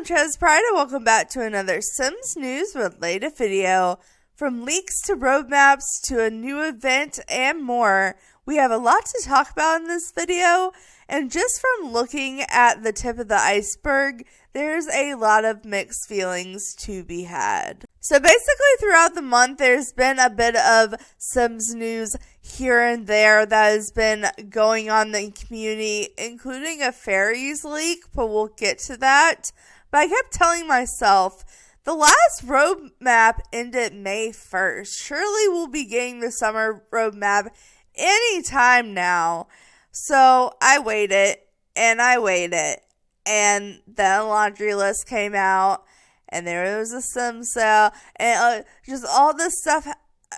ChezPride and welcome back to another Sims News related video. From leaks to roadmaps to a new event and more, we have a lot to talk about in this video, and just from looking at the tip of the iceberg, there's a lot of mixed feelings to be had. So basically throughout the month, there's been a bit of Sims news here and there that has been going on in the community, including a FAIRIES leak, but we'll get to that. But I kept telling myself, the last roadmap ended May 1st. Surely we'll be getting the summer roadmap anytime now. So I waited, and then a laundry list came out, and there was a sim sale, and just all this stuff,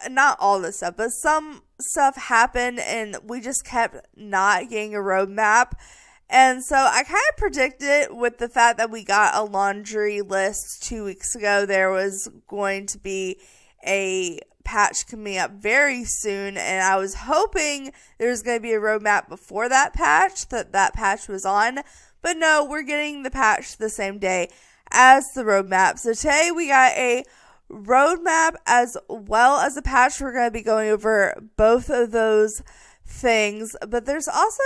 not all this stuff, but some stuff happened, and we just kept not getting a roadmap. And so I kind of predicted with the fact that we got a laundry list 2 weeks ago, there was going to be a patch coming up very soon, and I was hoping there was going to be a roadmap before that patch was on. But no, we're getting the patch the same day as the roadmap. So today we got a roadmap as well as a patch. We're going to be going over both of those things, but there's also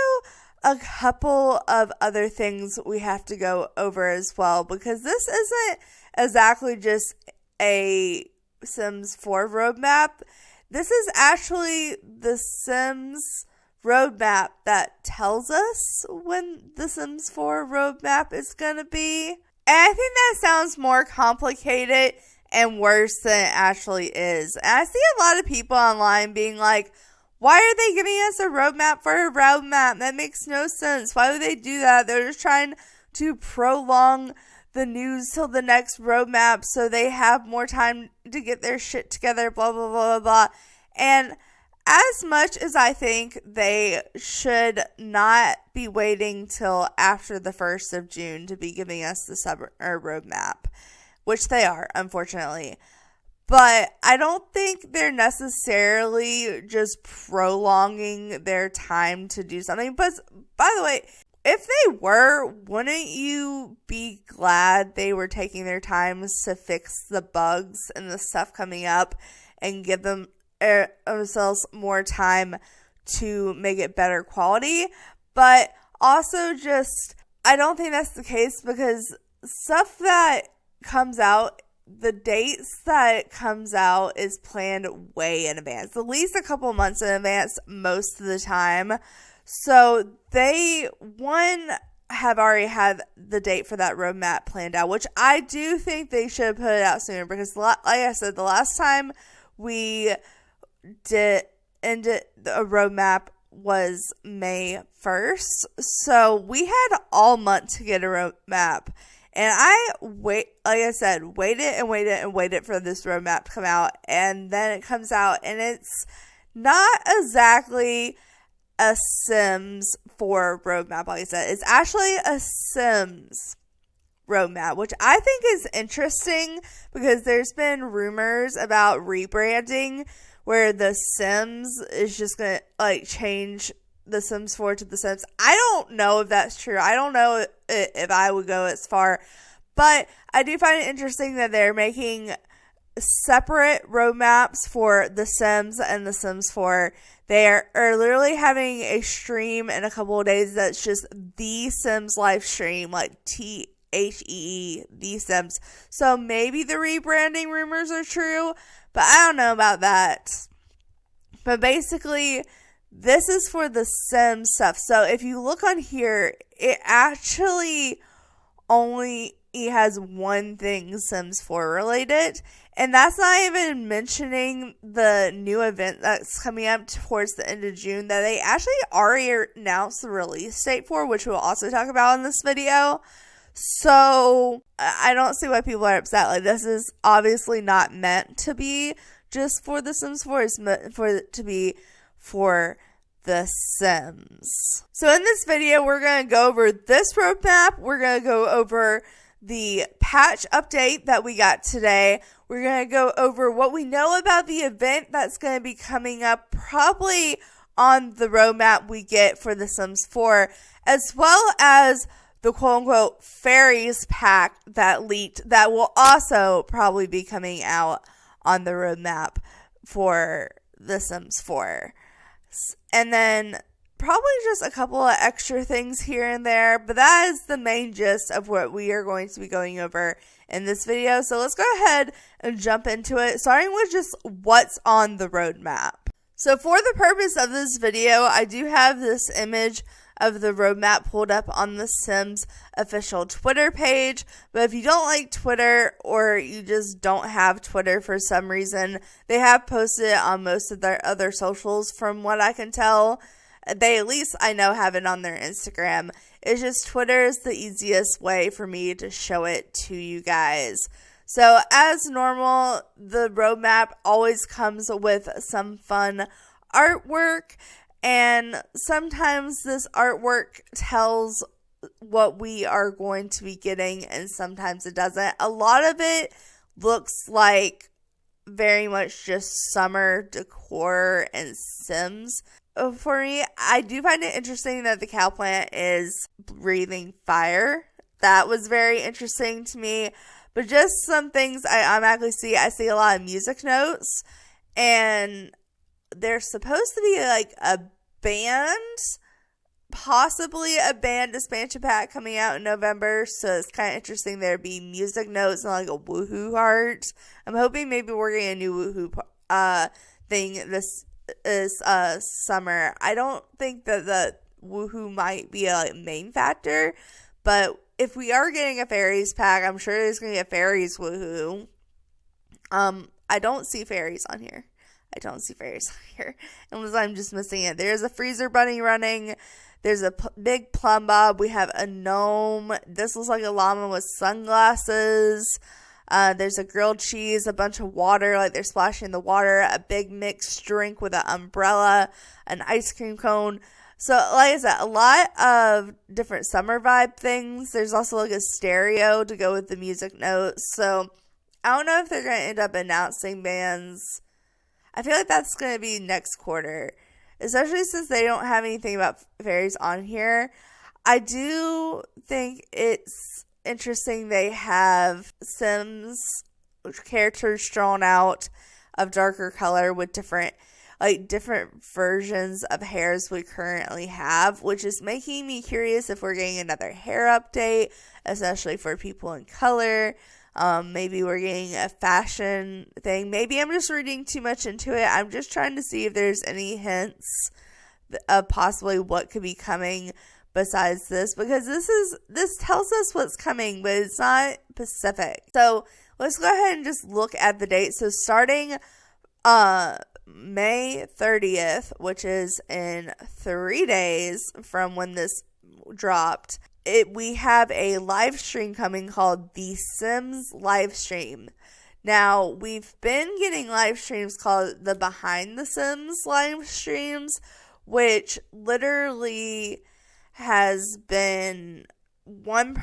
a couple of other things we have to go over as well, because this isn't exactly just a Sims 4 roadmap. This is actually the Sims roadmap that tells us when the Sims 4 roadmap is going to be. And I think that sounds more complicated and worse than it actually is. And I see a lot of people online being like, why are they giving us a roadmap for a roadmap? That makes no sense. Why would they do that? They're just trying to prolong the news till the next roadmap so they have more time to get their shit together, blah, blah, blah, blah, blah. And as much as I think they should not be waiting till after the 1st of June to be giving us the summer roadmap, which they are, unfortunately. But I don't think they're necessarily just prolonging their time to do something. But by the way, if they were, wouldn't you be glad they were taking their time to fix the bugs and the stuff coming up and give themselves more time to make it better quality? But also just, I don't think that's the case, because stuff that comes out, the dates that it comes out is planned way in advance, at least a couple months in advance most of the time. So they, have already had the date for that roadmap planned out, which I do think they should put it out sooner, because like I said, the last time we ended a roadmap was May 1st. So we had all month to get a roadmap. And I waited and waited for this roadmap to come out. And then it comes out, and it's not exactly a Sims 4 roadmap, like I said. It's actually a Sims roadmap, which I think is interesting, because there's been rumors about rebranding where the Sims is just going to change the Sims 4 to the Sims. I don't know if that's true. I don't know if I would go as far, but I do find it interesting that they're making separate roadmaps for the Sims and the Sims 4. They are literally having a stream in a couple of days that's just the Sims live stream, like THEE, the Sims. So maybe the rebranding rumors are true, but I don't know about that. But basically, this is for the Sims stuff. So if you look on here, it actually only has one thing Sims 4 related. And that's not even mentioning the new event that's coming up towards the end of June that they actually already announced the release date for, which we'll also talk about in this video. So I don't see why people are upset. Like, this is obviously not meant to be just for the Sims 4. It's meant for it to be for the Sims. So in this video, we're going to go over this roadmap. We're going to go over the patch update that we got today. We're going to go over what we know about the event that's going to be coming up probably on the roadmap we get for The Sims 4, as well as the quote-unquote Fairies pack that leaked that will also probably be coming out on the roadmap for The Sims 4. And then probably just a couple of extra things here and there, but that is the main gist of what we are going to be going over in this video. So let's go ahead and jump into it, starting with just what's on the roadmap. So for the purpose of this video, I do have this image of the roadmap pulled up on the Sims official Twitter page. But if you don't like Twitter, or you just don't have Twitter for some reason, they have posted it on most of their other socials from what I can tell. They, at least I know, have it on their Instagram. It's just Twitter is the easiest way for me to show it to you guys. So as normal, the roadmap always comes with some fun artwork. And sometimes this artwork tells what we are going to be getting, and sometimes it doesn't. A lot of it looks like very much just summer decor and Sims. For me, I do find it interesting that the cow plant is breathing fire. That was very interesting to me. But just some things I automatically see. I see a lot of music notes, and there's supposed to be like a band, possibly a band expansion pack coming out in November. So it's kind of interesting there'd be music notes and like a woohoo heart. I'm hoping maybe we're getting a new woohoo thing this is summer. I don't think that the woohoo might be a main factor, but if we are getting a fairies pack, I'm sure there's gonna be a fairies woohoo. I don't see fairies on here. Unless I'm just missing it. There's a freezer bunny running. There's a big plum bob. We have a gnome. This looks like a llama with sunglasses. There's a grilled cheese, a bunch of water, like they're splashing the water, a big mixed drink with an umbrella, an ice cream cone. So, like I said, a lot of different summer vibe things. There's also like a stereo to go with the music notes. So, I don't know if they're going to end up announcing bands. I feel like that's going to be next quarter, especially since they don't have anything about fairies on here. I do think it's interesting they have Sims characters drawn out of darker color with different versions of hairs we currently have, which is making me curious if we're getting another hair update, especially for people in color. Maybe we're getting a fashion thing. Maybe I'm just reading too much into it. I'm just trying to see if there's any hints of possibly what could be coming besides this, because this tells us what's coming, but it's not specific. So let's go ahead and just look at the date. So starting May 30th, which is in 3 days from when this dropped, we have a live stream coming called The Sims Live Stream. Now, we've been getting live streams called the Behind the Sims live streams, which literally has been one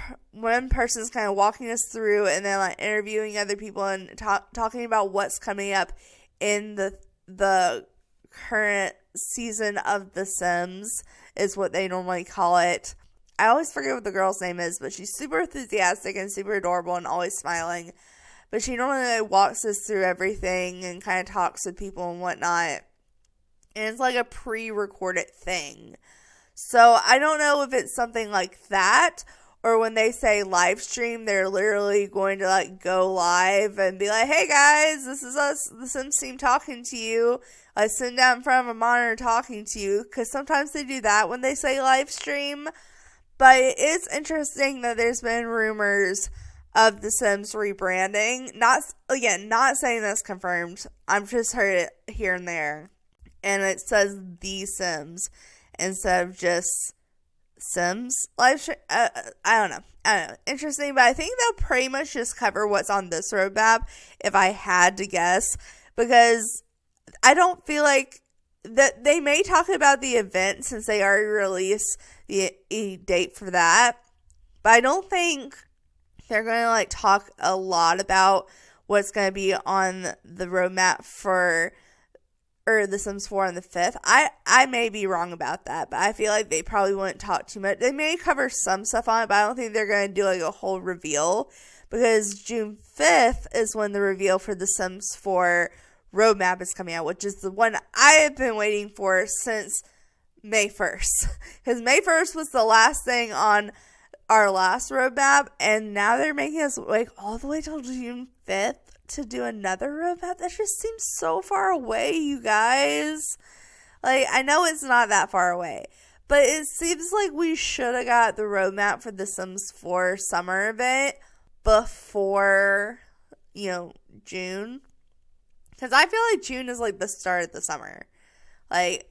person's kind of walking us through and then like interviewing other people and talking about what's coming up in the current season of The Sims is what they normally call it. I always forget what the girl's name is, but she's super enthusiastic and super adorable and always smiling. But she normally walks us through everything and kind of talks with people and whatnot. And it's like a pre-recorded thing. So I don't know if it's something like that, or when they say live stream, they're literally going to like go live and be like, hey guys, this is us, the Sims team, talking to you. I sit down in front of a monitor talking to you, because sometimes they do that when they say live stream. But it's interesting that there's been rumors of The Sims rebranding. Not saying that's confirmed. I've just heard it here and there. And it says The Sims instead of just Sims live stream. I don't know. Interesting, but I think they'll pretty much just cover what's on this roadmap if I had to guess. Because I don't feel like that they may talk about the event since they already released the date for that, but I don't think they're going to like talk a lot about what's going to be on the roadmap for or The Sims 4 on the 5th. I may be wrong about that, but I feel like they probably wouldn't talk too much. They may cover some stuff on it, but I don't think they're going to do like a whole reveal, because June 5th is when the reveal for The Sims 4 roadmap is coming out, which is the one I have been waiting for since May 1st. Because May 1st was the last thing on our last roadmap, and now they're making us wait all the way till June 5th to do another roadmap. That just seems so far away, you guys. Like, I know it's not that far away, but it seems like we should have got the roadmap for the Sims 4 summer event before, June. Because I feel like June is like the start of the summer. Like,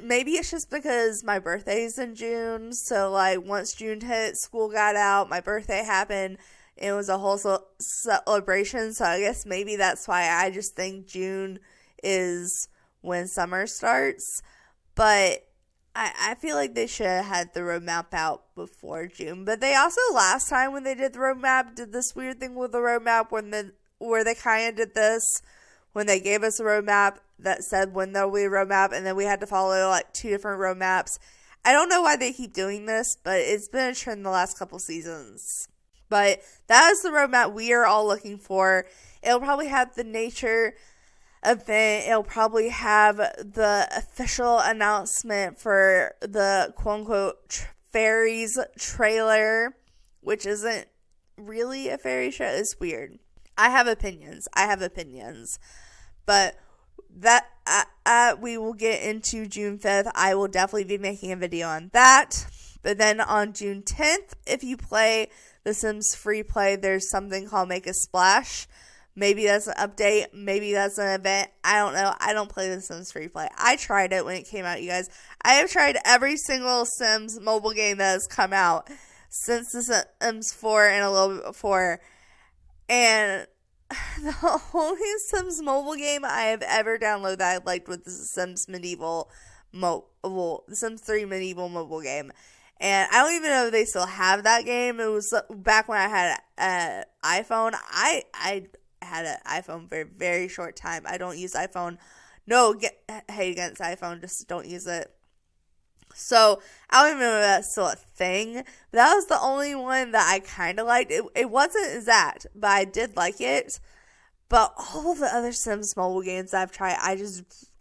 maybe it's just because my birthday is in June. So, like, once June hit, school got out, my birthday happened. It was a whole celebration. So, I guess maybe that's why I just think June is when summer starts. But I feel like they should have had the roadmap out before June. But they also, last time when they did the roadmap, did this weird thing with the roadmap where they kind of did this when they gave us a roadmap that said when there will be a roadmap, and then we had to follow like 2 different roadmaps. I don't know why they keep doing this, but it's been a trend the last couple seasons. But that is the roadmap we are all looking for. It'll probably have the nature event. It'll probably have the official announcement for the quote-unquote fairies trailer, which isn't really a fairy trailer. It's weird. I have opinions. But that we will get into June 5th. I will definitely be making a video on that. But then on June 10th, if you play The Sims Free Play, there's something called Make a Splash. Maybe that's an update. Maybe that's an event. I don't know. I don't play The Sims Free Play. I tried it when it came out, you guys. I have tried every single Sims mobile game that has come out since The Sims 4 and a little bit before. And the only Sims mobile game I have ever downloaded that I liked was the Sims the Sims 3 Medieval mobile game. And I don't even know if they still have that game. It was back when I had an iPhone. I had an iPhone for a very short time. I don't use iPhone. No hate against iPhone. Just don't use it. So, I don't even know if that's still a thing. But that was the only one that I kind of liked. It wasn't that, but I did like it. But all of the other Sims mobile games I've tried,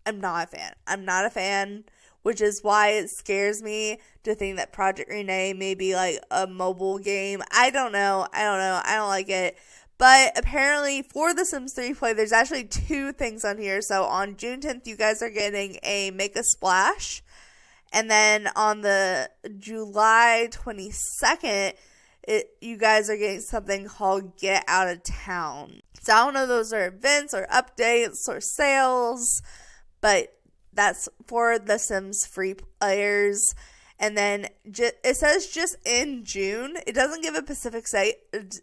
I'm not a fan. I'm not a fan, which is why it scares me to think that Project Renee may be like a mobile game. I don't know. I don't like it. But apparently for the Sims 3 Play, there's actually 2 things on here. So on June 10th, you guys are getting a Make a Splash. And then on the July 22nd, you guys are getting something called Get Out of Town. So I don't know if those are events or updates or sales, but that's for the Sims free players. And then it says just in June. It doesn't give a specific date.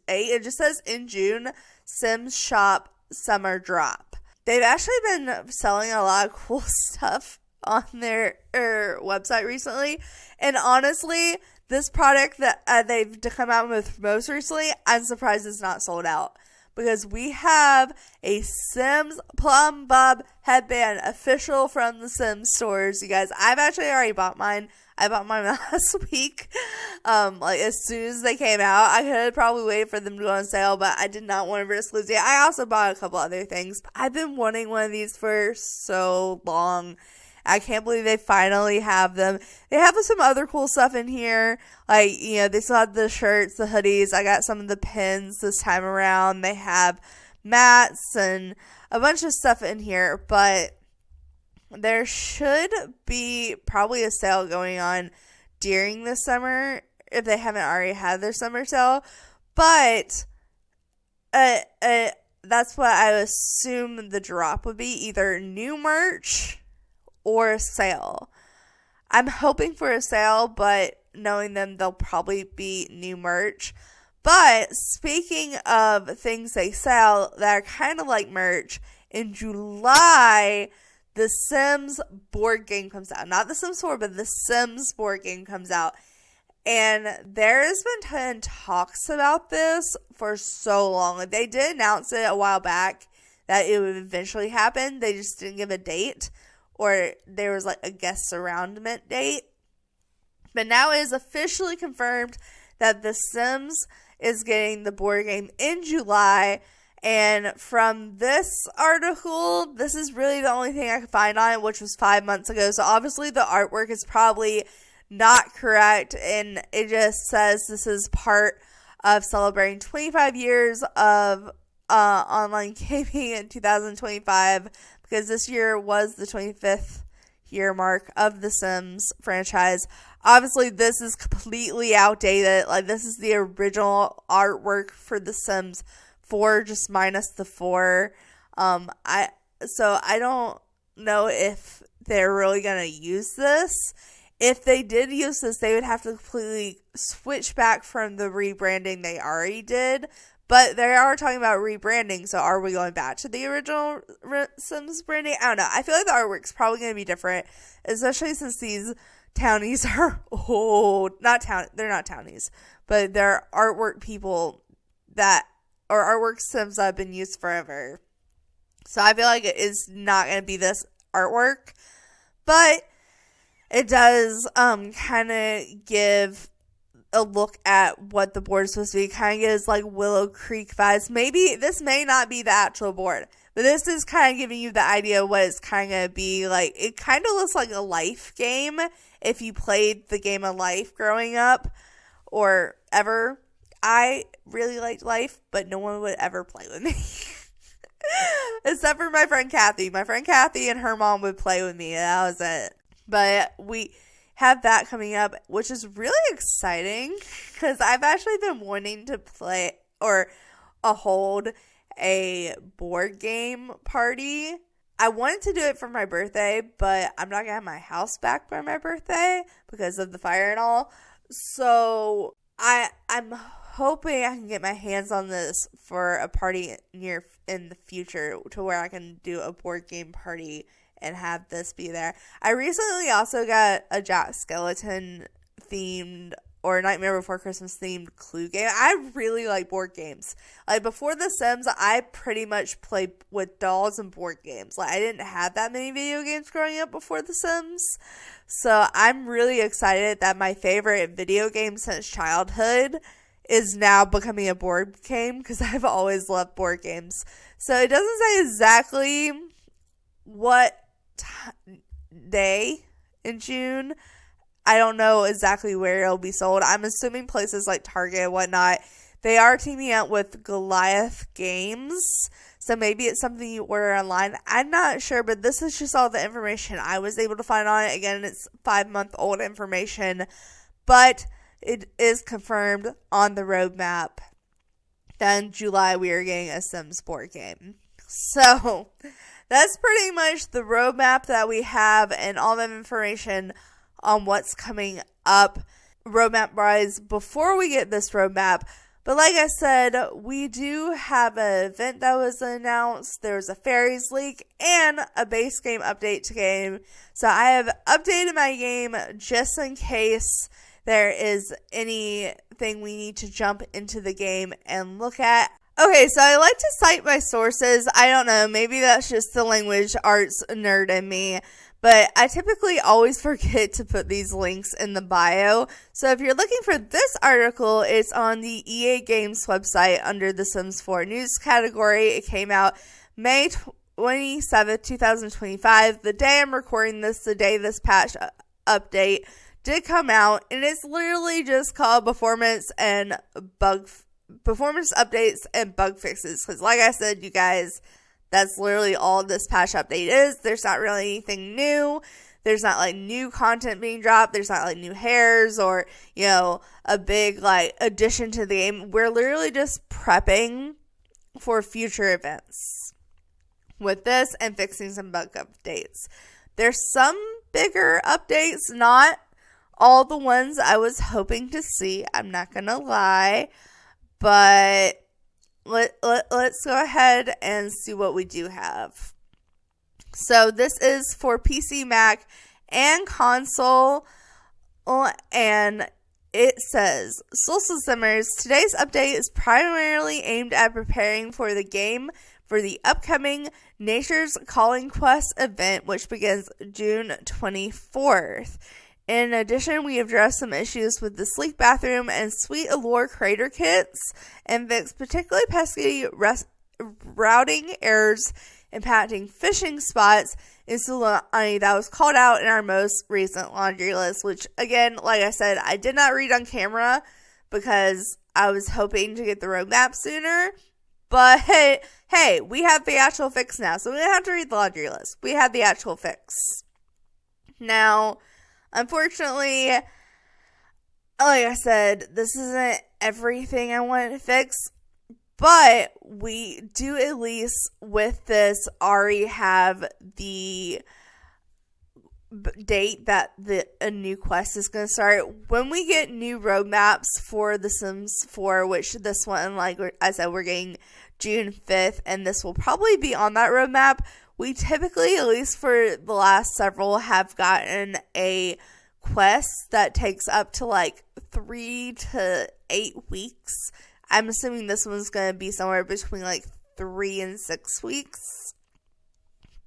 It just says in June, Sims Shop Summer Drop. They've actually been selling a lot of cool stuff on their website recently. And honestly, this product that they've come out with most recently, I'm surprised it's not sold out. Because we have a Sims Plum Bob headband official from the Sims stores, you guys. I've actually already bought mine. I bought mine last week. Like as soon as they came out, I could probably wait for them to go on sale, but I did not want to risk losing it. I also bought a couple other things. I've been wanting one of these for so long. I can't believe they finally have them. They have some other cool stuff in here. Like, they still have the shirts, the hoodies. I got some of the pins this time around. They have mats and a bunch of stuff in here. But there should be probably a sale going on during the summer if they haven't already had their summer sale. But that's what I assume the drop would be. Either new merch or a sale. I'm hoping for a sale, but knowing them, they'll probably be new merch. But speaking of things they sell that are kind of like merch, in July, the Sims board game comes out. Not the Sims 4, but the Sims board game comes out. And there has been talks about this for so long. They did announce it a while back that it would eventually happen. They just didn't give a date, or there was like a guest surroundment date. But now it is officially confirmed that The Sims is getting the board game in July. And from this article, this is really the only thing I could find on it, which was 5 months ago. So obviously the artwork is probably not correct. And it just says this is part of celebrating 25 years of online gaming in 2025. Because this year was the 25th year mark of the Sims franchise. Obviously, this is completely outdated. Like, this is the original artwork for the Sims 4, just minus the 4. I don't know if they're really gonna use this. If they did use this, they would have to completely switch back from the rebranding they already did. But they are talking about rebranding, so are we going back to the original Sims branding? I don't know. I feel like the artwork's probably going to be different, especially since these townies are old. They're not townies, but they're artwork people or artwork Sims that have been used forever. So I feel like it is not going to be this artwork, but it does kind of give a look at what the board is supposed to be. Kind of gives like Willow Creek vibes. Maybe this may not be the actual board, but this is kind of giving you the idea of what it's kind of going to be like. It kind of looks like a life game if you played the game of Life growing up or ever. I really liked Life, but no one would ever play with me. Except for my friend Kathy. My friend Kathy and her mom would play with me, and that was it. But we have that coming up, which is really exciting because I've actually been wanting to play or hold a board game party. I wanted to do it for my birthday, but I'm not going to have my house back by my birthday because of the fire and all. So I'm hoping I can get my hands on this for a party in the future to where I can do a board game party and have this be there. I recently also got a Jack Skellington themed or Nightmare Before Christmas themed Clue game. I really like board games. Like before The Sims, I pretty much played with dolls and board games. Like I didn't have that many video games growing up before The Sims. So I'm really excited that my favorite video game since childhood is now becoming a board game because I've always loved board games. So it doesn't say exactly what day in June. I don't know exactly where it'll be sold. I'm assuming places like Target and whatnot. They are teaming up with Goliath Games, so maybe it's something you order online. I'm not sure, but this is just all the information I was able to find on it. Again, it's 5-month-old information, but it is confirmed on the roadmap that in July we are getting a Sims board game. So that's pretty much the roadmap that we have and all that information on what's coming up roadmap wise before we get this roadmap. But like I said, we do have an event that was announced. There's a Fairies leak and a base game update to game. So I have updated my game just in case there is anything we need to jump into the game and look at. Okay, so I like to cite my sources. I don't know, maybe that's just the language arts nerd in me. But I typically always forget to put these links in the bio. So if you're looking for this article, it's on the EA Games website under the Sims 4 news category. It came out May 27th, 2025. The day I'm recording this, the day this patch update did come out. And it's literally just called performance updates and bug fixes. Because like I said, you guys, that's literally all this patch update is. There's not really anything new. There's not like new content being dropped. There's not like new hairs or, a big like addition to the game. We're literally just prepping for future events with this and fixing some bug updates. There's some bigger updates, not all the ones I was hoping to see. I'm not going to lie, but let's go ahead and see what we do have. So this is for PC, Mac, and console, and it says, Social Simmers, today's update is primarily aimed at preparing for the game for the upcoming Nature's Calling Quest event, which begins June 24th. In addition, we addressed some issues with the sleek bathroom and Sweet Allure crater kits and fixed particularly pesky routing errors impacting fishing spots in Sulani that was called out in our most recent laundry list, which, again, like I said, I did not read on camera because I was hoping to get the roadmap sooner. But hey, we have the actual fix now, so we don't have to read the laundry list. We have the actual fix. Now, unfortunately, like I said, this isn't everything I wanted to fix, but we do, at least with this, already have the date that a new quest is going to start. When we get new roadmaps for The Sims 4, which this one, like I said, we're getting June 5th, and this will probably be on that roadmap. We typically, at least for the last several, have gotten a quest that takes up to like 3 to 8 weeks. I'm assuming this one's going to be somewhere between like 3 and 6 weeks.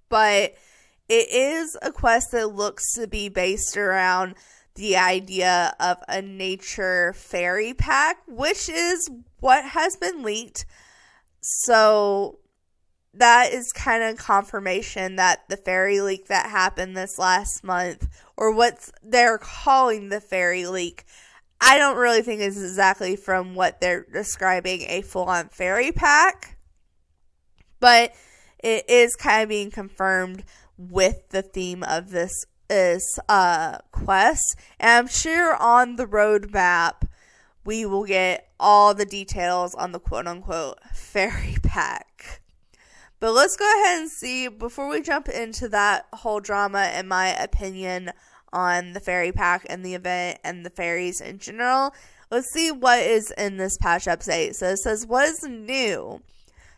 But it is a quest that looks to be based around the idea of a nature fairy pack, which is what has been leaked. So that is kind of confirmation that the fairy leak that happened this last month, or what they're calling the fairy leak, I don't really think is exactly from what they're describing a full-on fairy pack. But it is kind of being confirmed with the theme of this quest. And I'm sure on the roadmap, we will get all the details on the quote-unquote fairy pack. But let's go ahead and see, before we jump into that whole drama and my opinion on the fairy pack and the event and the fairies in general, let's see what is in this patch update. So it says, what is new?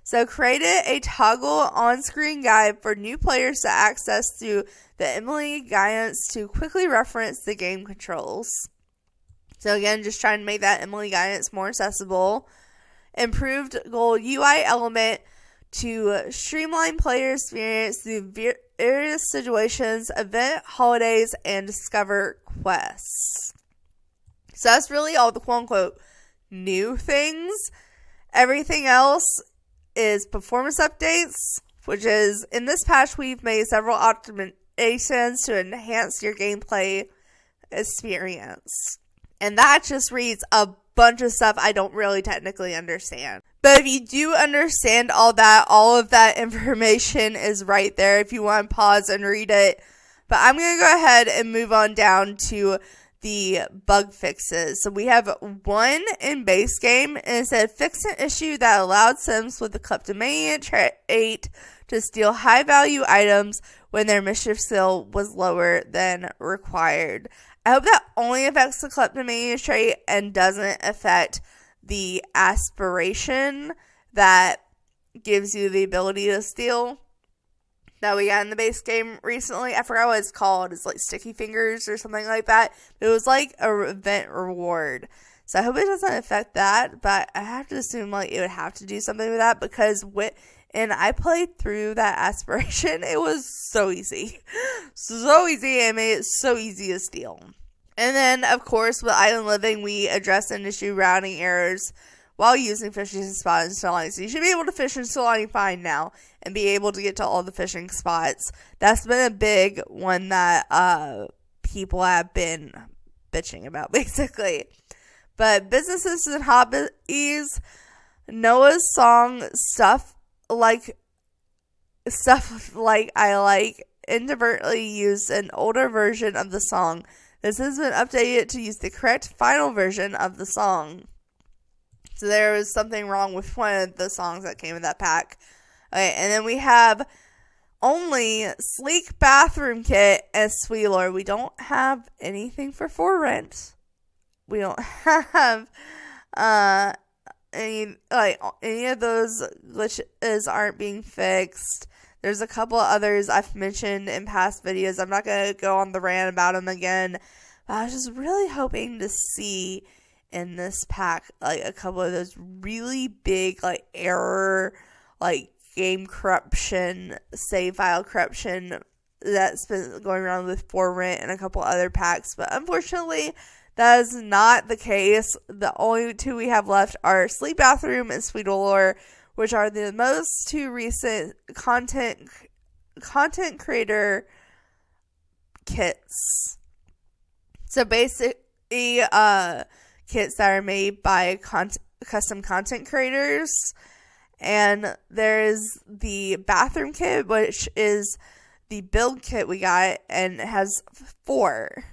So created a toggle on-screen guide for new players to access through the Emily guidance to quickly reference the game controls. So again, just trying to make that Emily guidance more accessible. Improved goal UI element to streamline player experience through various situations, event, holidays, and discover quests. So that's really all the quote-unquote new things. Everything else is performance updates, which is, in this patch, we've made several optimizations to enhance your gameplay experience. And that just reads a bunch of stuff I don't really technically understand. But if you do understand all of that information is right there if you want to pause and read it. But I'm going to go ahead and move on down to the bug fixes. So we have one in base game, and it said fix an issue that allowed Sims with the kleptomaniac trait to steal high value items when their mischief skill was lower than required. I hope that only affects the kleptomania trait and doesn't affect the aspiration that gives you the ability to steal that we got in the base game recently. I forgot what it's called. It's like Sticky Fingers or something like that. It was like a event reward. So I hope it doesn't affect that, but I have to assume like it would have to do something with that because and I played through that aspiration. It was so easy. So easy. It made it so easy to steal. And then, of course, with Island Living, we address and issue routing errors while using fishing spots in Sulani. So you should be able to fish in Sulani fine now and be able to get to all the fishing spots. That's been a big one that people have been bitching about, basically. But businesses and hobbies, Noah's song, Stuff like I Like, inadvertently used an older version of the song. This has been updated to use the correct final version of the song. So there was something wrong with one of the songs that came in that pack. Okay, and then we have only Sleek Bathroom Kit and Sweet Lord. We don't have anything for rent. We don't have any of those glitches aren't being fixed. There's a couple others I've mentioned in past videos. I'm not going to go on the rant about them again. But I was just really hoping to see in this pack like a couple of those really big like error like game corruption, save file corruption that's been going around with For Rent and a couple other packs. But unfortunately, that is not the case. The only two we have left are Sleep Bathroom and Sweet Allure, which are the most two recent content creator kits. So basically, kits that are made by custom content creators. And there's the bathroom kit, which is the build kit we got, and it has 4.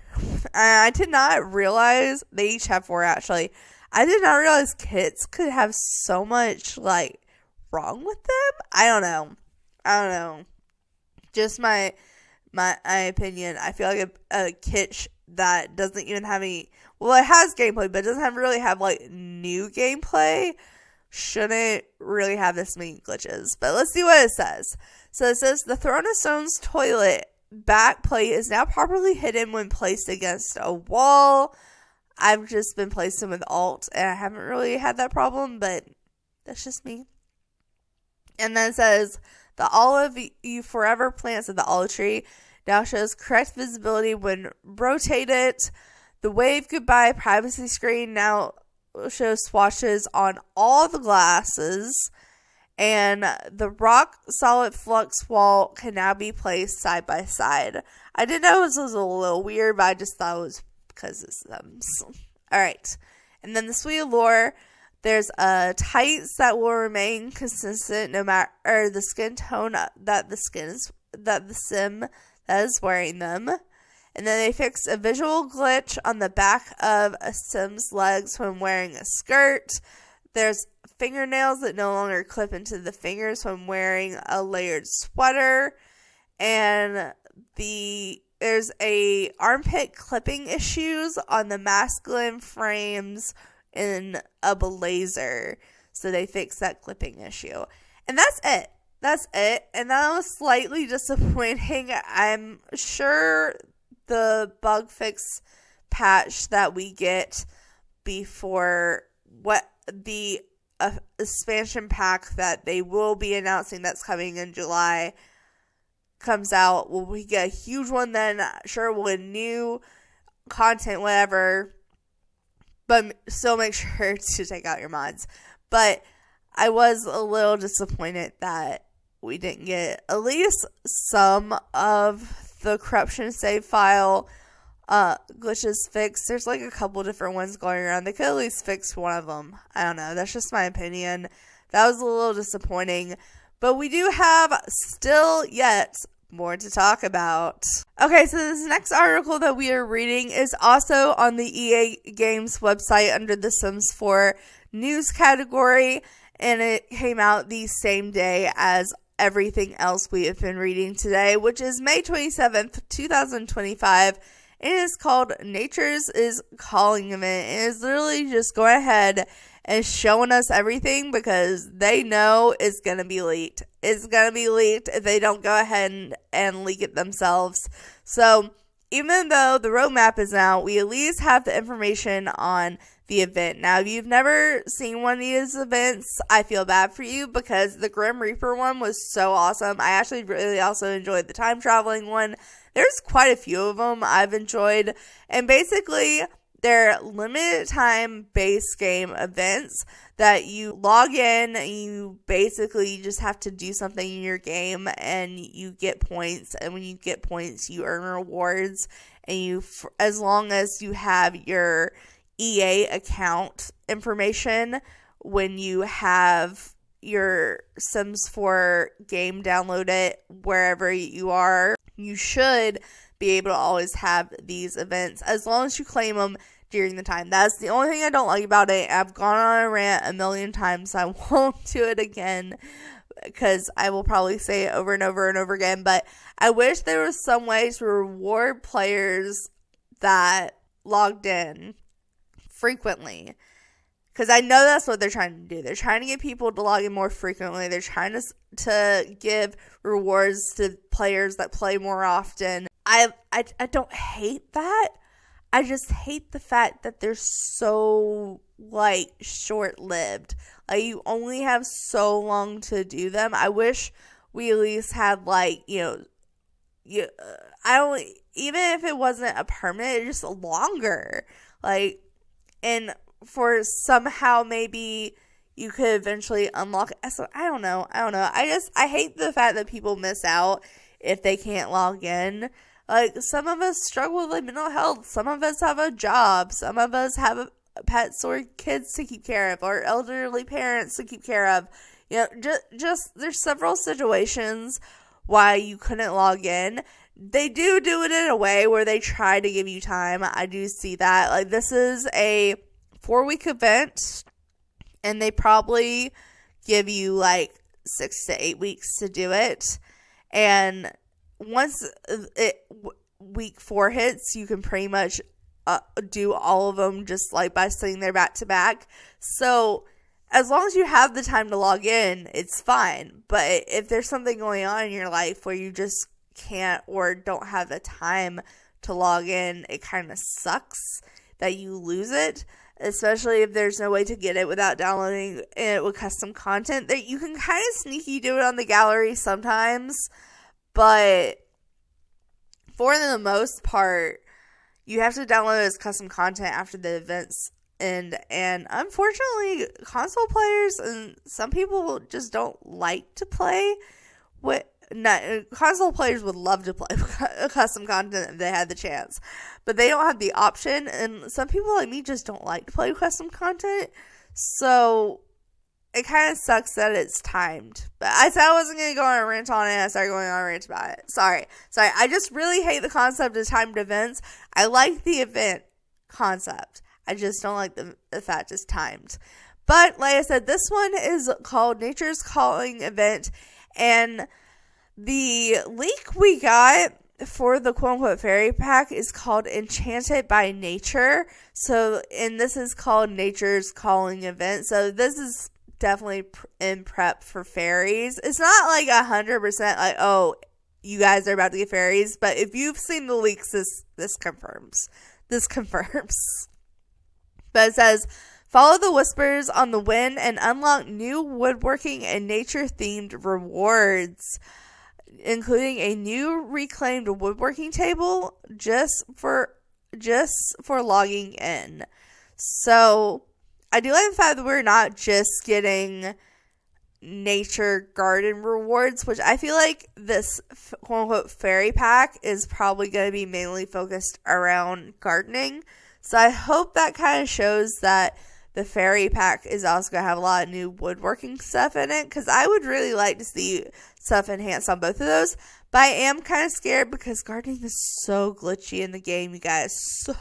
I did not realize they each have 4 actually. I did not realize kits could have so much like wrong with them. I don't know. Just my opinion. I feel like a kit that doesn't even have any. Well, it has gameplay, but it doesn't really have like new gameplay. Shouldn't really have this many glitches. But let's see what it says. So it says the Throne of Stone's toilet back plate is now properly hidden when placed against a wall. I've just been placing with Alt, and I haven't really had that problem, but that's just me. And then it says the Olive You Forever plants of the olive tree now shows correct visibility when rotated. The Wave Goodbye privacy screen now shows swatches on all the glasses. And the Rock Solid Flux wall can now be placed side by side. I did know this was a little weird, but I just thought it was because it's them. Alright. And then the Sweet Allure, there's tights that will remain consistent no matter the skin tone that the sim that is wearing them. And then they fixed a visual glitch on the back of a sim's legs when wearing a skirt. There's fingernails that no longer clip into the fingers when wearing a layered sweater. And there's a armpit clipping issues on the masculine frames in a blazer. So they fixed that clipping issue. And that's it. And that was slightly disappointing. I'm sure the bug fix patch that we get before what the expansion pack that they will be announcing that's coming in July comes out. Will we get a huge one then? Sure, we'll get new content, whatever. But still make sure to take out your mods. But I was a little disappointed that we didn't get at least some of the corruption save file glitches fixed. There's like a couple different ones going around. They could at least fix one of them. I don't know. That's just my opinion. That was a little disappointing. But we do have still yet more to talk about. Okay, so this next article that we are reading is also on the EA Games website under the Sims 4 news category. And it came out the same day as everything else we have been reading today, which is May 27th, 2025. It is called Nature's is Calling event. And it's literally just going ahead and showing us everything because they know it's going to be leaked. It's going to be leaked if they don't go ahead and leak it themselves. So even though the roadmap is out, we at least have the information on the event. Now, if you've never seen one of these events, I feel bad for you because the Grim Reaper one was so awesome. I actually really also enjoyed the time traveling one. There's quite a few of them I've enjoyed. And basically, they're limited time base game events that you log in and you basically just have to do something in your game and you get points. And when you get points, you earn rewards. And as long as you have your EA account information when you have your Sims 4 game downloaded wherever you are, you should be able to always have these events as long as you claim them during the time. That's the only thing I don't like about it. I've gone on a rant a million times. I won't do it again because I will probably say it over and over and over again. But I wish there was some way to reward players that logged in frequently. Because I know that's what they're trying to do. They're trying to get people to log in more frequently. They're trying to give rewards to players that play more often. I don't hate that. I just hate the fact that they're so, like, short-lived. Like, you only have so long to do them. I wish we at least had, like, I don't, even if it wasn't a permanent, just longer. Like, and for somehow maybe you could eventually unlock it. So I don't know. I hate the fact that people miss out if they can't log in. Like, some of us struggle with, like, mental health. Some of us have a job. Some of us have pets or kids to keep care of, or elderly parents to keep care of. Just there's several situations why you couldn't log in. They do it in a way where they try to give you time. I do see that. Like, this is a 4-week event, and they probably give you, like, 6 to 8 weeks to do it. And once week 4 hits, you can pretty much do all of them just, like, by sitting there back to back. So as long as you have the time to log in, it's fine. But if there's something going on in your life where you just can't or don't have the time to log in, it kind of sucks that you lose it, especially if there's no way to get it without downloading it with custom content. That you can kind of sneaky do it on the gallery sometimes, but for the most part, you have to download it as custom content after the events end. And unfortunately, console players and some people just don't like to play with. Console players would love to play custom content if they had the chance, but they don't have the option, and some people like me just don't like to play custom content, so it kind of sucks that it's timed. But I said I wasn't going to go on a rant on it, and I started going on a rant about it. Sorry, I just really hate the concept of timed events. I like the event concept, I just don't like the fact it's timed. But like I said, this one is called Nature's Calling Event, and the link we got for the quote-unquote fairy pack is called Enchanted by Nature. So, and this is called Nature's Calling Event. So, this is definitely in prep for fairies. It's not like 100% like, oh, you guys are about to get fairies. But if you've seen the leaks, this confirms. This confirms. But it says, follow the whispers on the wind and unlock new woodworking and nature-themed rewards, including a new reclaimed woodworking table just for logging in. So I do like the fact that we're not just getting nature garden rewards, which I feel like this quote-unquote fairy pack is probably going to be mainly focused around gardening. So I hope that kind of shows that the fairy pack is also going to have a lot of new woodworking stuff in it, because I would really like to see stuff enhanced on both of those. But I am kind of scared because gardening is so glitchy in the game, you guys. So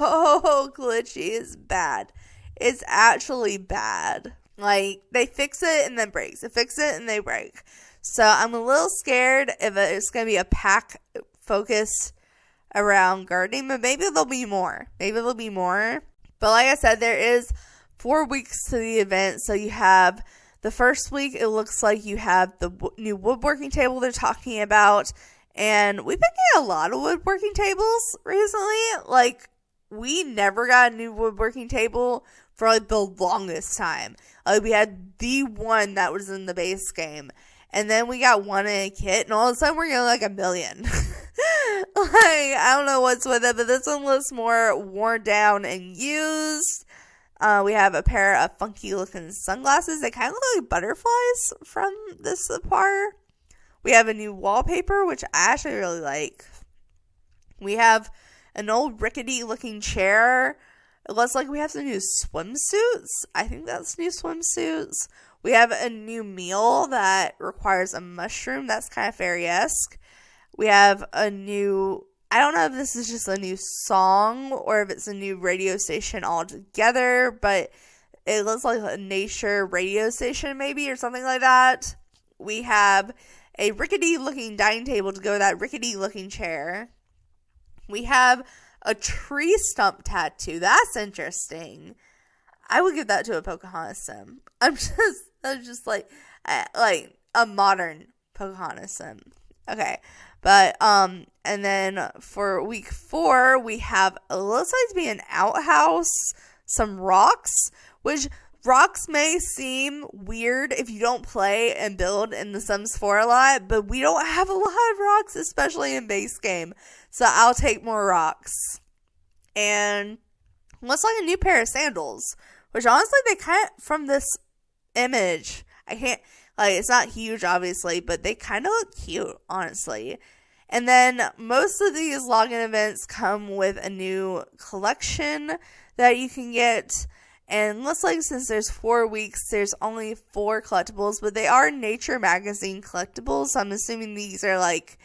glitchy. It's bad. It's actually bad. Like, they fix it and then breaks. They fix it and they break. So I'm a little scared if it's going to be a pack focused around gardening, but maybe there'll be more. But like I said, there is 4 weeks to the event. So you have the first week, it looks like you have the new woodworking table they're talking about. And we've been getting a lot of woodworking tables recently. Like, we never got a new woodworking table for like the longest time. Like, we had the one that was in the base game, and then we got one in a kit, and all of a sudden we're getting like a million. Like, I don't know what's with it, but this one looks more worn down and used. We have a pair of funky looking sunglasses. They kind of look like butterflies from this part. We have a new wallpaper, which I actually really like. We have an old rickety looking chair. It looks like we have some new swimsuits. I think that's new swimsuits. We have a new meal that requires a mushroom. That's kind of fairy-esque. We have a new, I don't know if this is just a new song or if it's a new radio station altogether, but it looks like a nature radio station maybe or something like that. We have a rickety looking dining table to go with that rickety looking chair. We have a tree stump tattoo. That's interesting. I would give that to a Pocahontas sim. That's just like a modern Pocahontas sim. Okay. But and then for week 4, we have it looks like to be an outhouse, some rocks, which rocks may seem weird if you don't play and build in The Sims 4 a lot, but we don't have a lot of rocks, especially in base game. So I'll take more rocks. And looks like a new pair of sandals, which honestly they kind of, from this image, I can't, like, it's not huge obviously, but they kind of look cute, honestly. And then most of these login events come with a new collection that you can get. And looks like since there's 4 weeks, there's only 4 collectibles, but they are Nature Magazine collectibles. So I'm assuming these are like,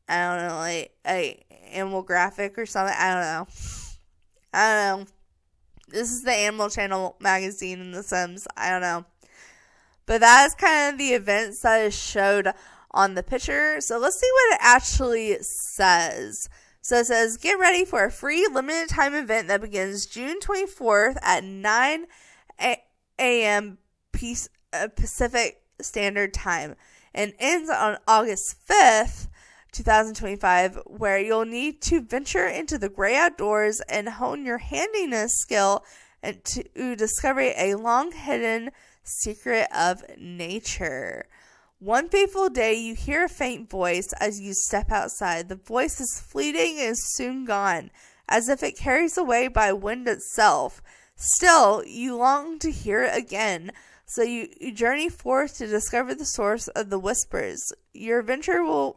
I don't know, like a animal graphic or something. I don't know. This is the Animal Channel magazine in The Sims. I don't know. But that is kind of the events that is showed on the picture. So let's see what it actually says. So it says, get ready for a free limited time event that begins June 24th at 9 a.m. Pacific Standard Time and ends on August 5th, 2025, where you'll need to venture into the gray outdoors and hone your handiness skill and to discover a long hidden secret of nature. One fateful day, you hear a faint voice as you step outside. The voice is fleeting and is soon gone, as if it carries away by wind itself. Still, you long to hear it again, so you journey forth to discover the source of the whispers. Your adventure will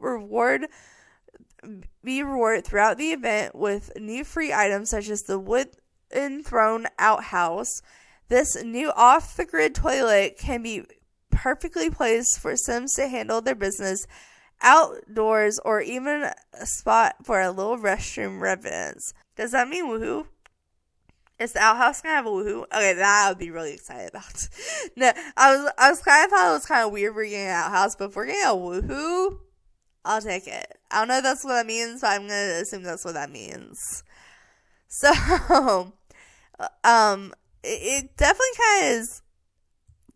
be rewarded throughout the event with new free items such as the wooden throne outhouse. This new off-the-grid toilet can be perfectly placed for Sims to handle their business outdoors, or even a spot for a little restroom residence. Does that mean woohoo? Is the outhouse gonna have a woohoo? Okay, that I would be really excited about. No, I was kind of thought it was kind of weird we're getting an outhouse, but if we're getting a woohoo, I'll take it. I don't know if that's what that means, but I'm gonna assume that's what that means. So, it definitely kind of is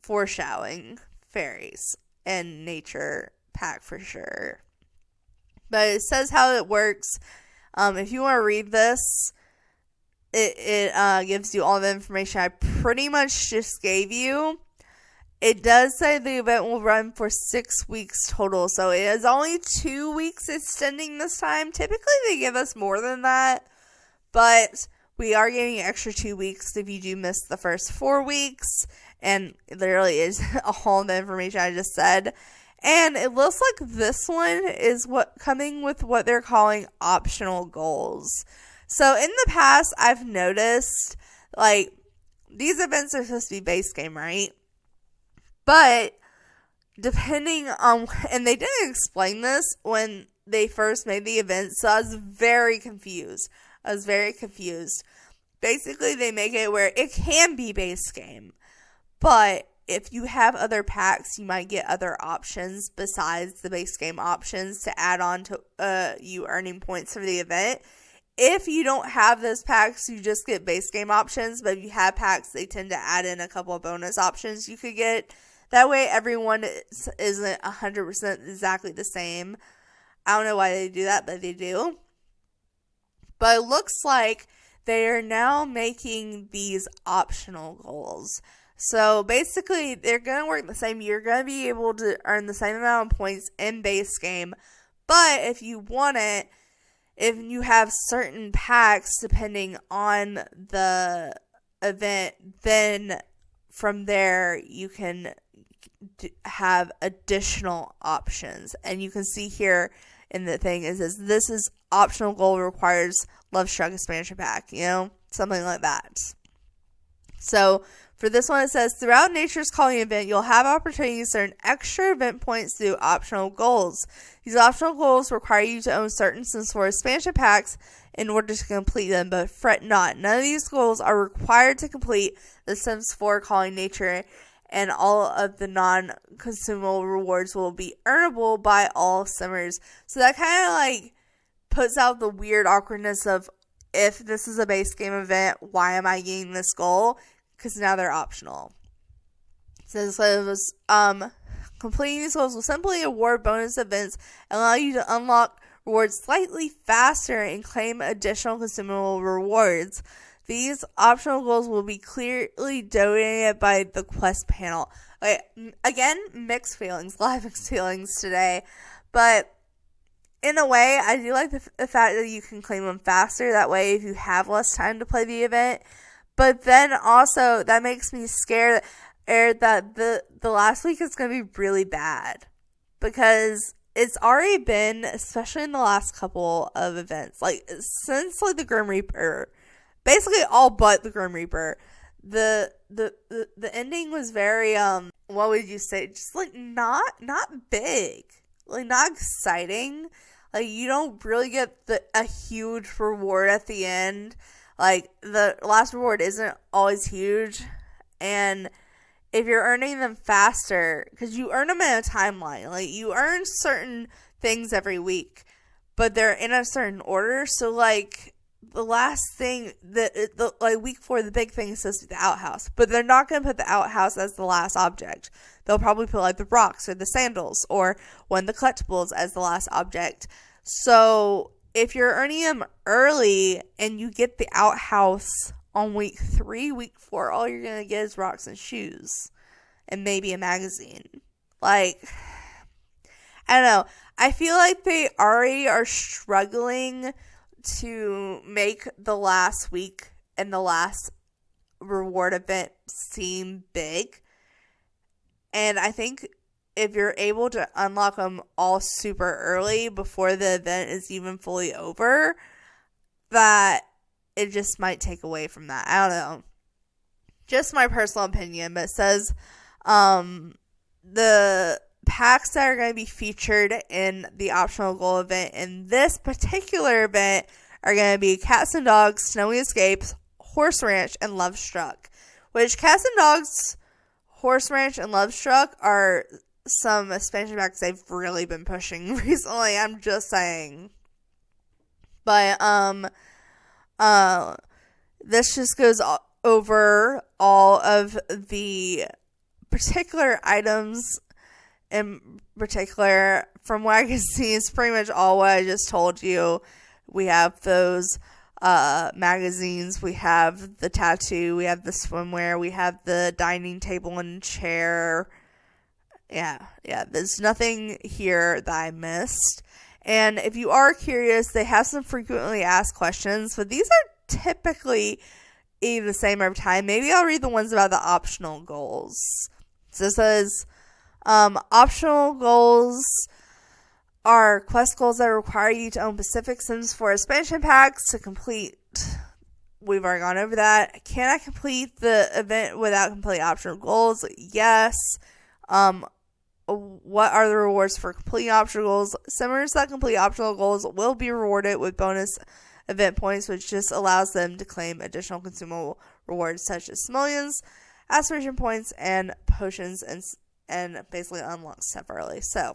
foreshadowing fairies and nature pack for sure. But it says how it works. If you want to read this, it gives you all the information I pretty much just gave you. It does say the event will run for 6 weeks total, so it is only 2 weeks extending this time. Typically they give us more than that, but we are getting an extra 2 weeks if you do miss the first 4 weeks. And it literally is all the information I just said. And it looks like this one is coming with what they're calling optional goals. So in the past, I've noticed, like, these events are supposed to be base game, right? But depending on, and they didn't explain this when they first made the event, so I was very confused. Basically, they make it where it can be base game. But if you have other packs, you might get other options besides the base game options to add on to you earning points for the event. If you don't have those packs, you just get base game options. But if you have packs, they tend to add in a couple of bonus options you could get. That way, everyone isn't 100% exactly the same. I don't know why they do that, but they do. But it looks like they are now making these optional goals. So basically, they're going to work the same. You're going to be able to earn the same amount of points in base game. But if you want it, if you have certain packs depending on the event, then from there you can have additional options. And you can see here in the thing, it says this is optional goal requires Love Struck expansion pack, something like that. So for this one, it says, throughout Nature's Calling event, you'll have opportunities to earn extra event points through optional goals. These optional goals require you to own certain Sims 4 expansion packs in order to complete them, but fret not. None of these goals are required to complete the Sims 4 Calling Nature, and all of the non-consumable rewards will be earnable by all Simmers. So that kind of like puts out the weird awkwardness of, if this is a base game event, why am I getting this goal? Because now they're optional. So it was Completing these goals will simply award bonus events and allow you to unlock rewards slightly faster and claim additional consumable rewards. These optional goals will be clearly donated by the quest panel. Again, mixed feelings, a lot of mixed feelings today. But in a way, I do like the fact that you can claim them faster. That way, if you have less time to play the event. But then also, that makes me scared that the last week is going to be really bad. Because it's already been, especially in the last couple of events, since the Grim Reaper, basically all but the Grim Reaper, the ending was very what would you say, just not big, not exciting. You don't really get a huge reward at the end. The last reward isn't always huge, and if you're earning them faster, because you earn them in a timeline, you earn certain things every week, but they're in a certain order. So the last thing, week 4, the big thing is supposed to be the outhouse, but they're not going to put the outhouse as the last object. They'll probably put the rocks or the sandals or one of the collectibles as the last object. So if you're earning them early and you get the outhouse on week 3, week 4, all you're going to get is rocks and shoes and maybe a magazine. I don't know. I feel like they already are struggling to make the last week and the last reward event seem big. And I think if you're able to unlock them all super early before the event is even fully over, that it just might take away from that. I don't know. Just my personal opinion, but it says the packs that are going to be featured in the optional goal event in this particular event are going to be Cats and Dogs, Snowy Escapes, Horse Ranch, and Love Struck. Which Cats and Dogs, Horse Ranch, and Love Struck are some expansion packs they've really been pushing recently. I'm just saying. But this just goes over all of the particular items. In particular, from what I can see, it's pretty much all what I just told you. We have those magazines, we have the tattoo, we have the swimwear, we have the dining table and chair. Yeah, there's nothing here that I missed. And if you are curious, they have some frequently asked questions, but these are typically the same every time. Maybe I'll read the ones about the optional goals. So it says, optional goals are quest goals that require you to own Pacific Sims 4 expansion packs to complete. We've already gone over that. Can I complete the event without complete optional goals? Yes. What are the rewards for completing optional goals? Simmers that complete optional goals will be rewarded with bonus event points, which just allows them to claim additional consumable rewards such as simoleons, aspiration points, and potions, and basically unlock stuff early. So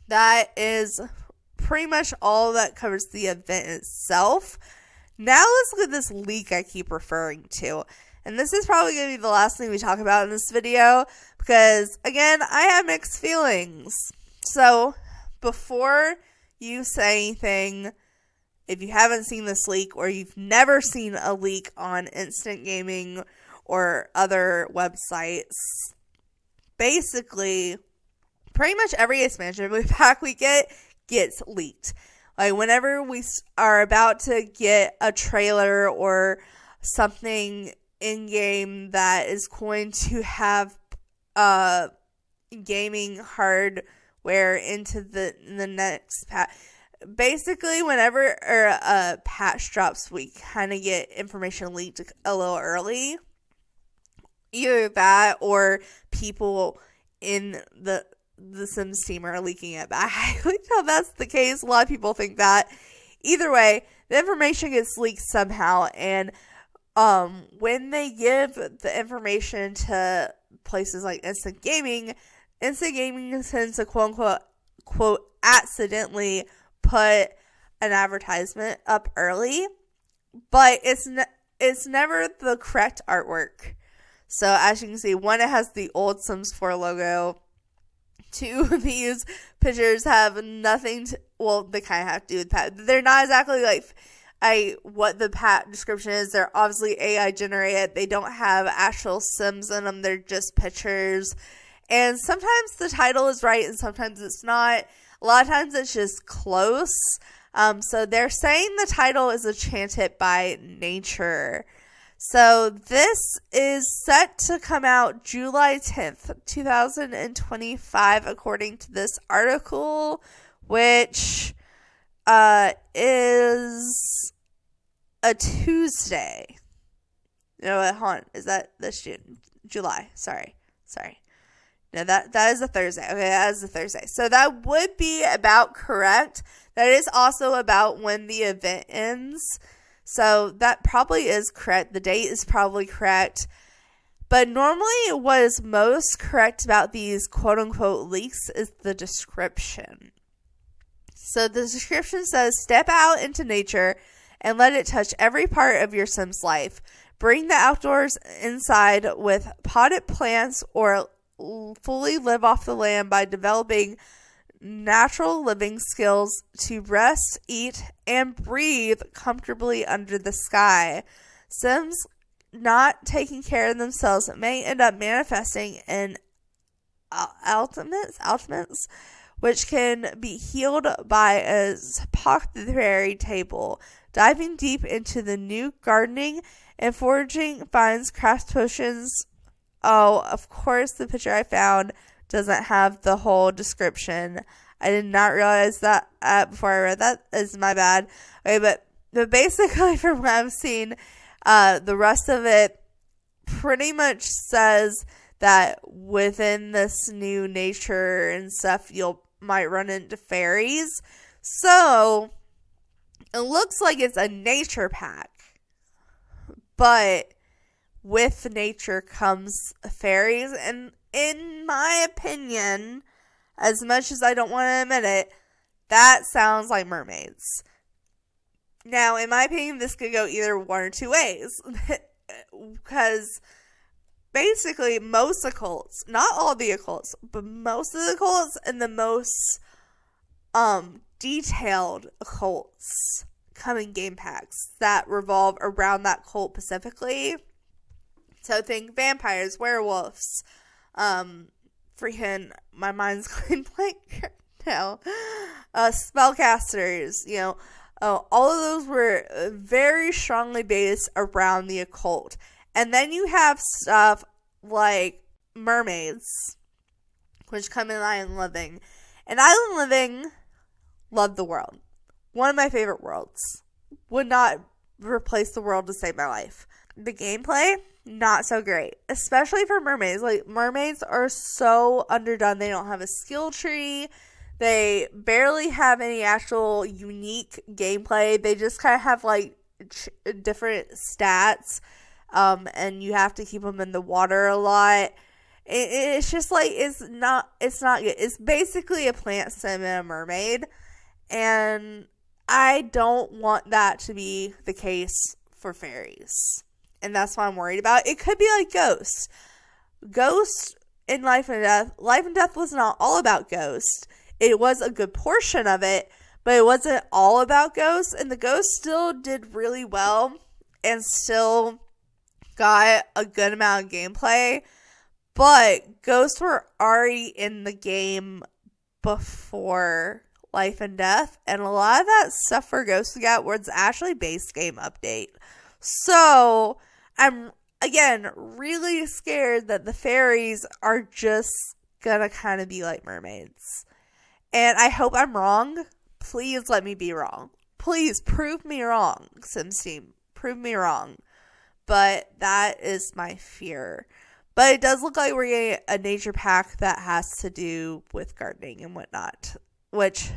that is pretty much all that covers the event itself. Now let's look at this leak I keep referring to. And this is probably going to be the last thing we talk about in this video, because, again, I have mixed feelings. So, before you say anything, if you haven't seen this leak, or you've never seen a leak on Instant Gaming or other websites, basically, pretty much every expansion pack we get gets leaked. Whenever we are about to get a trailer or something in-game that is going to have gaming hardware into the next patch. Basically, whenever a patch drops, we kind of get information leaked a little early. Either that or people in the Sims team are leaking it. But I highly doubt that's the case. A lot of people think that. Either way, the information gets leaked somehow, and when they give the information to places like Instant Gaming tends to quote accidentally put an advertisement up early, but it's never the correct artwork. So as you can see, one, it has the old Sims 4 logo, Two of these pictures have nothing to, well, they kind of have to do with pet. They're not exactly like what the pet description is. They're obviously AI generated. They don't have actual Sims in them. They're just pictures. And sometimes the title is right and sometimes it's not. A lot of times it's just close. So they're saying the title is Enchanted by Nature. So this is set to come out July 10th, 2025, according to this article, which is a Tuesday. No, hold on. Is that this June? July. Sorry. No, that is a Thursday. Okay, that is a Thursday. So that would be about correct. That is also about when the event ends. So that probably is correct. The date is probably correct. But normally what is most correct about these quote-unquote leaks is the description. So the description says, step out into nature and let it touch every part of your Sim's life. Bring the outdoors inside with potted plants or fully live off the land by developing natural living skills to rest, eat, and breathe comfortably under the sky. Sims not taking care of themselves may end up manifesting in ultimates, which can be healed by a apothecary table. Diving deep into the new gardening and foraging finds craft potions. Oh, of course, the picture I found doesn't have the whole description. I did not realize that before I read that. Is my bad. Okay, but basically from what I've seen, the rest of it pretty much says that within this new nature and stuff, might run into fairies. So it looks like it's a nature pack, but with nature comes fairies, and in my opinion, as much as I don't want to admit it, that sounds like mermaids. Now, in my opinion, this could go either one or two ways, because basically most occults, not all the occults, but most of the occults and the most detailed occults come in game packs that revolve around that cult specifically. So think vampires, werewolves, freaking, my mind's going blank right now, spellcasters, all of those were very strongly based around the occult. And then you have stuff like mermaids, which come in Island Living. And Island Living, love the world. One of my favorite worlds. Would not replace the world to save my life. The gameplay, not so great, especially for mermaids. Like, mermaids are so underdone. They don't have a skill tree. They barely have any actual unique gameplay. They just kind of have like different stats, and you have to keep them in the water a lot. It's just like it's not good. It's basically a plant sim and a mermaid, and I don't want that to be the case for fairies. And that's what I'm worried about. It could be like Ghost. Ghost in Life and Death. Life and Death was not all about Ghost. It was a good portion of it, but it wasn't all about Ghost. And the Ghost still did really well and still got a good amount of gameplay. But Ghosts were already in the game before Life and Death. And a lot of that stuff for Ghosts we got was actually base game update. So I'm, again, really scared that the fairies are just gonna kind of be like mermaids. And I hope I'm wrong. Please let me be wrong. Please prove me wrong, Sims team. Prove me wrong. But that is my fear. But it does look like we're getting a nature pack that has to do with gardening and whatnot. Which,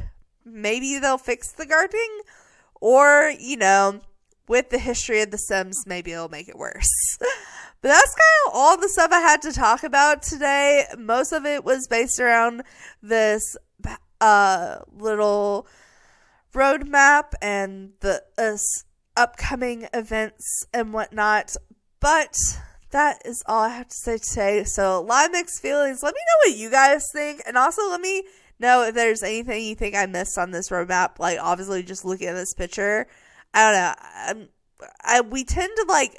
maybe they'll fix the gardening. Or, with the history of The Sims, maybe it'll make it worse. But that's kind of all the stuff I had to talk about today. Most of it was based around this little roadmap and the upcoming events and whatnot. But that is all I have to say today. So, a lot of mixed feelings. Let me know what you guys think. And also, let me know if there's anything you think I missed on this roadmap. Like, obviously, just looking at this picture. I don't know. We tend to, like,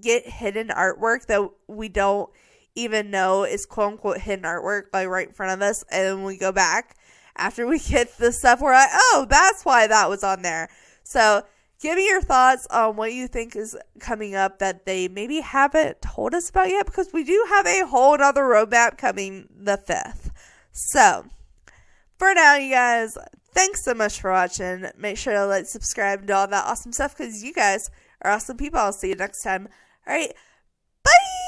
get hidden artwork that we don't even know is quote-unquote hidden artwork, like, right in front of us. And then we go back after we get the stuff. We're like, oh, that's why that was on there. So, give me your thoughts on what you think is coming up that they maybe haven't told us about yet, because we do have a whole other roadmap coming the 5th. So, for now, you guys, thanks so much for watching. Make sure to like, subscribe, and do all that awesome stuff, because you guys are awesome people. I'll see you next time. All right, bye!